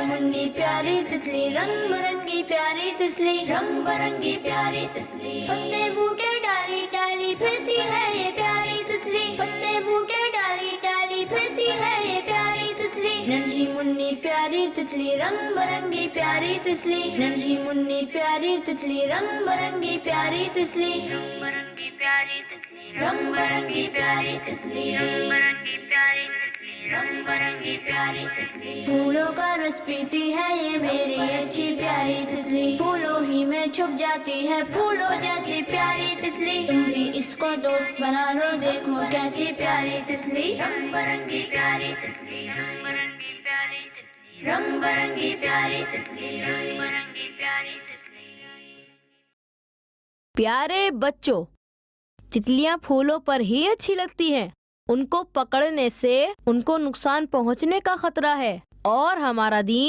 मुन्नी प्यारी तितली, रंग बिरंगी प्यारी तितली, रंग बिरंगी प्यारी तितली। पत्ते बूटे डाली डाली फिरती है ये प्यारी तितली, पत्ते बूटे डाली डाली फिरती है ये प्यारी तितली। नन्ही मुन्नी प्यारी तितली, रंग बिरंगी प्यारी तितली, नन्ही मुन्नी प्यारी तितली, रंग बिरंगी प्यारी तितली, रंग बिरंगी प्यारी तितली, रंग बिरंगी प्यारी तितली, रंग बिरंगी प्यारी तितली, रंग बिरंगी प्यारी तितली। फूलों का रस पीती है ये मेरी अच्छी प्यारी तितली, फूलों ही में छुप जाती है फूलों जैसी प्यारी तितली। तुम भी इसको दोस्त बना लो, देखो कैसी प्यारी तितली, रंग बिरंगी प्यारी तितली, रंग बिरंगी प्यारी तितली, रंग बिरंगी प्यारी तितली, रंग बिरंगी प्यारी तितली। प्यारे बच्चों, तितलियां फूलों पर ही अच्छी लगती हैं। उनको पकड़ने से उनको नुकसान पहुंचने का खतरा है और हमारा दीन